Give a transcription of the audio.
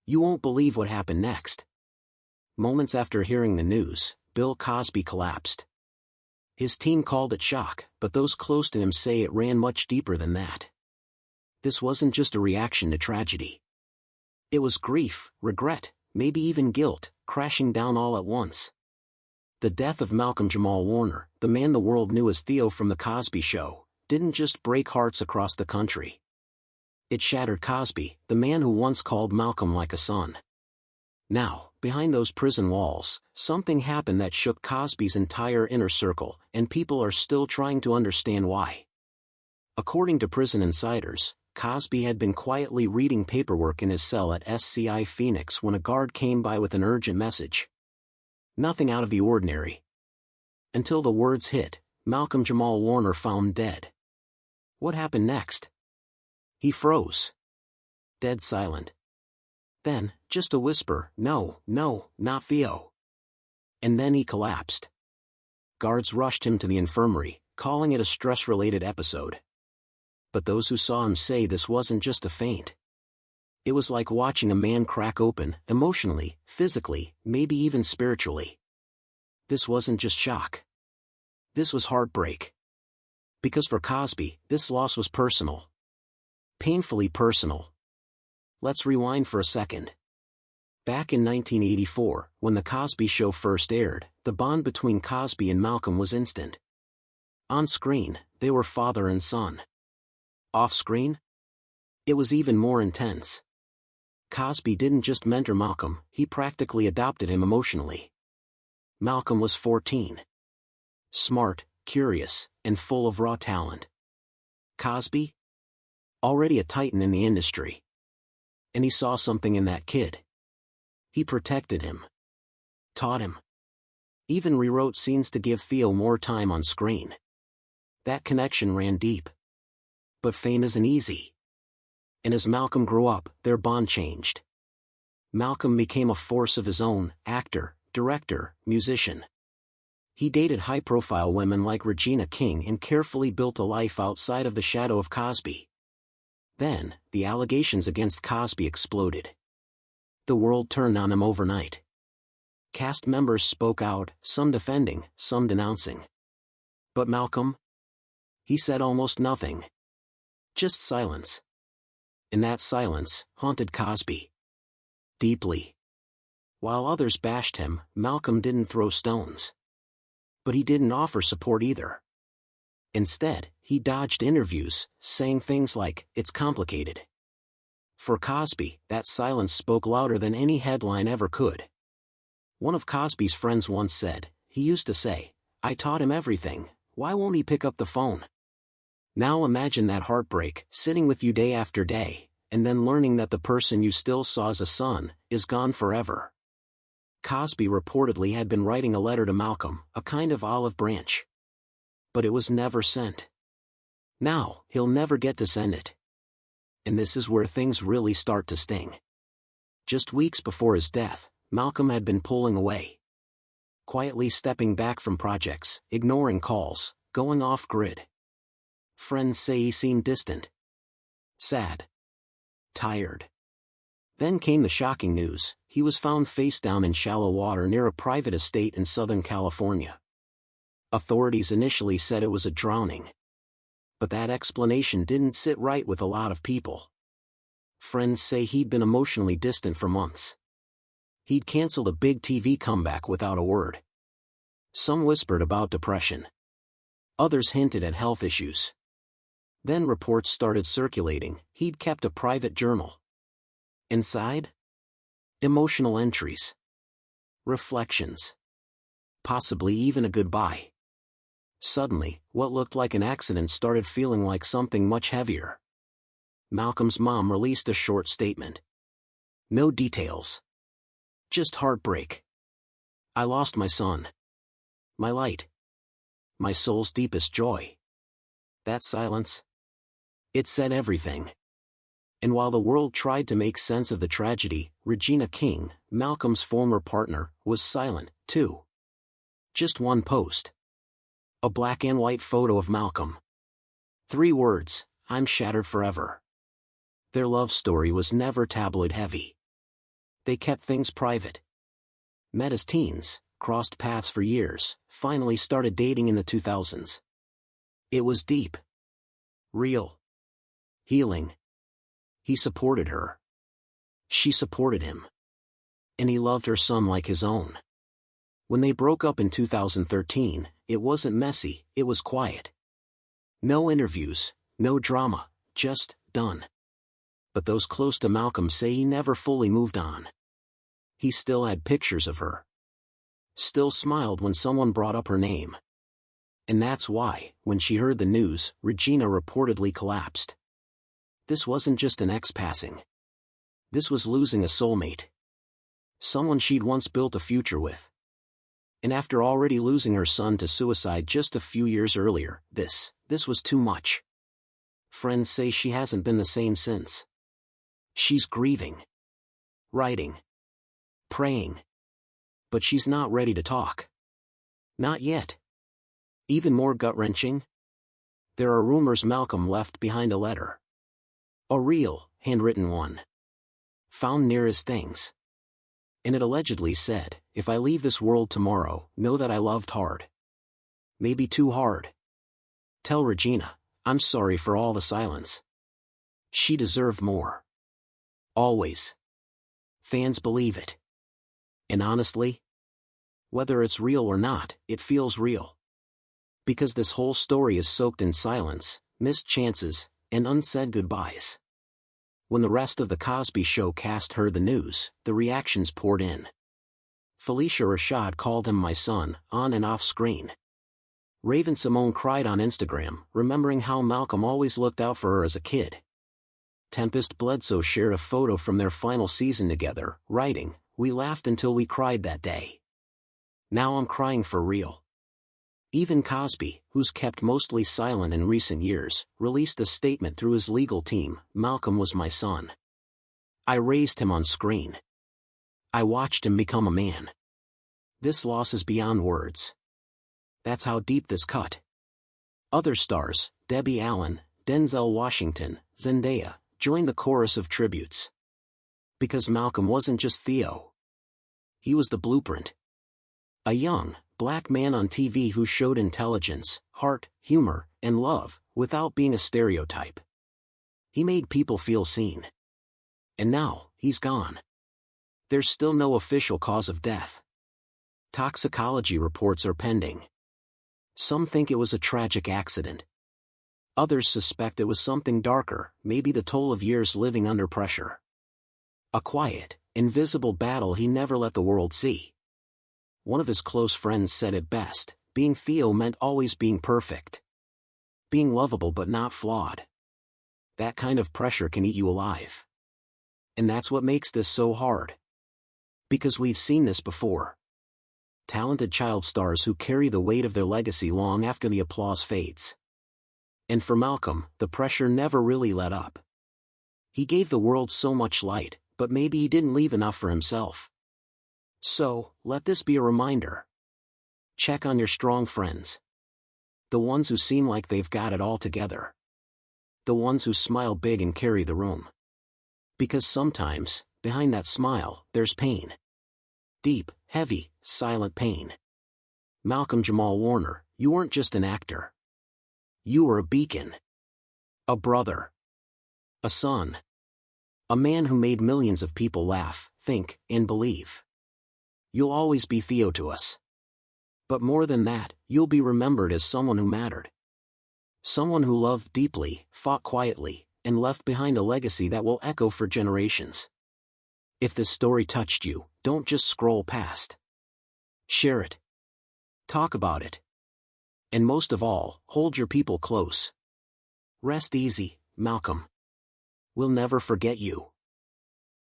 You won't believe what happened next. Moments after hearing the news, Bill Cosby collapsed. His team called it shock, but those close to him say it ran much deeper than that. This wasn't just a reaction to tragedy. It was grief, regret, maybe even guilt, crashing down all at once. The death of Malcolm Jamal Warner, the man the world knew as Theo from The Cosby Show, didn't just break hearts across the country. It shattered Cosby, the man who once called Malcolm like a son. Now, behind those prison walls, something happened that shook Cosby's entire inner circle, and people are still trying to understand why. According to prison insiders, Cosby had been quietly reading paperwork in his cell at SCI Phoenix when a guard came by with an urgent message. Nothing out of the ordinary. Until the words hit, Malcolm Jamal Warner found dead. What happened next? He froze. Dead silent. Then, just a whisper, "No, no, not Theo." And then he collapsed. Guards rushed him to the infirmary, calling it a stress-related episode. But those who saw him say this wasn't just a faint. It was like watching a man crack open, emotionally, physically, maybe even spiritually. This wasn't just shock. This was heartbreak. Because for Cosby, this loss was personal. Painfully personal. Let's rewind for a second. Back in 1984, when The Cosby Show first aired, the bond between Cosby and Malcolm was instant. On screen, they were father and son. Off screen? It was even more intense. Cosby didn't just mentor Malcolm, he practically adopted him emotionally. Malcolm was 14. Smart, curious, and full of raw talent. Cosby? Already a titan in the industry. And he saw something in that kid. He protected him. Taught him. Even rewrote scenes to give Theo more time on screen. That connection ran deep. But fame isn't easy. And as Malcolm grew up, their bond changed. Malcolm became a force of his own, actor, director, musician. He dated high-profile women like Regina King and carefully built a life outside of the shadow of Cosby. Then, the allegations against Cosby exploded. The world turned on him overnight. Cast members spoke out, some defending, some denouncing. But Malcolm? He said almost nothing. Just silence. And that silence haunted Cosby. Deeply. While others bashed him, Malcolm didn't throw stones. But he didn't offer support either. Instead, he dodged interviews, saying things like, "It's complicated." For Cosby, that silence spoke louder than any headline ever could. One of Cosby's friends once said, he used to say, "I taught him everything, why won't he pick up the phone?" Now imagine that heartbreak, sitting with you day after day, and then learning that the person you still saw as a son, is gone forever. Cosby reportedly had been writing a letter to Malcolm, a kind of olive branch. But it was never sent. Now, he'll never get to send it. And this is where things really start to sting. Just weeks before his death, Malcolm had been pulling away. Quietly stepping back from projects, ignoring calls, going off-grid. Friends say he seemed distant. Sad. Tired. Then came the shocking news, he was found face down in shallow water near a private estate in Southern California. Authorities initially said it was a drowning. But that explanation didn't sit right with a lot of people. Friends say he'd been emotionally distant for months. He'd canceled a big TV comeback without a word. Some whispered about depression. Others hinted at health issues. Then reports started circulating, he'd kept a private journal. Inside? Emotional entries. Reflections. Possibly even a goodbye. Suddenly, what looked like an accident started feeling like something much heavier. Malcolm's mom released a short statement. No details. Just heartbreak. "I lost my son. My light. My soul's deepest joy." That silence. It said everything. And while the world tried to make sense of the tragedy, Regina King, Malcolm's former partner, was silent, too. Just one post. A black and white photo of Malcolm. 3 words, "I'm shattered forever." Their love story was never tabloid heavy. They kept things private. Met as teens, crossed paths for years, finally started dating in the 2000s. It was deep. Real. Healing. He supported her. She supported him. And he loved her son like his own. When they broke up in 2013, it wasn't messy, it was quiet. No interviews, no drama, just done. But those close to Malcolm say he never fully moved on. He still had pictures of her. Still smiled when someone brought up her name. And that's why, when she heard the news, Regina reportedly collapsed. This wasn't just an ex passing. This was losing a soulmate. Someone she'd once built a future with. And after already losing her son to suicide just a few years earlier, this was too much. Friends say she hasn't been the same since. She's grieving. Writing. Praying. But she's not ready to talk. Not yet. Even more gut-wrenching? There are rumors Malcolm left behind a letter. A real, handwritten one. Found near his things. And it allegedly said, "If I leave this world tomorrow, know that I loved hard. Maybe too hard. Tell Regina, I'm sorry for all the silence. She deserved more." Always. Fans believe it. And honestly, whether it's real or not, it feels real. Because this whole story is soaked in silence, missed chances, and unsaid goodbyes. When the rest of the Cosby Show cast heard the news, the reactions poured in. Felicia Rashad called him my son, on and off screen. Raven Simone cried on Instagram, remembering how Malcolm always looked out for her as a kid. Tempest Bledsoe shared a photo from their final season together, writing, "We laughed until we cried that day. Now I'm crying for real." Even Cosby, who's kept mostly silent in recent years, released a statement through his legal team, "Malcolm was my son. I raised him on screen. I watched him become a man. This loss is beyond words." That's how deep this cut. Other stars, Debbie Allen, Denzel Washington, Zendaya, joined the chorus of tributes. Because Malcolm wasn't just Theo. He was the blueprint. A young, black man on TV who showed intelligence, heart, humor, and love, without being a stereotype. He made people feel seen. And now, he's gone. There's still no official cause of death. Toxicology reports are pending. Some think it was a tragic accident. Others suspect it was something darker, maybe the toll of years living under pressure. A quiet, invisible battle he never let the world see. One of his close friends said it best, being Theo meant always being perfect. Being lovable but not flawed. That kind of pressure can eat you alive. And that's what makes this so hard. Because we've seen this before. Talented child stars who carry the weight of their legacy long after the applause fades. And for Malcolm, the pressure never really let up. He gave the world so much light, but maybe he didn't leave enough for himself. So, let this be a reminder. Check on your strong friends. The ones who seem like they've got it all together. The ones who smile big and carry the room. Because sometimes, behind that smile, there's pain. Deep, heavy, silent pain. Malcolm Jamal Warner, you weren't just an actor. You were a beacon. A brother. A son. A man who made millions of people laugh, think, and believe. You'll always be Theo to us. But more than that, you'll be remembered as someone who mattered. Someone who loved deeply, fought quietly, and left behind a legacy that will echo for generations. If this story touched you, don't just scroll past. Share it. Talk about it. And most of all, hold your people close. Rest easy, Malcolm. We'll never forget you.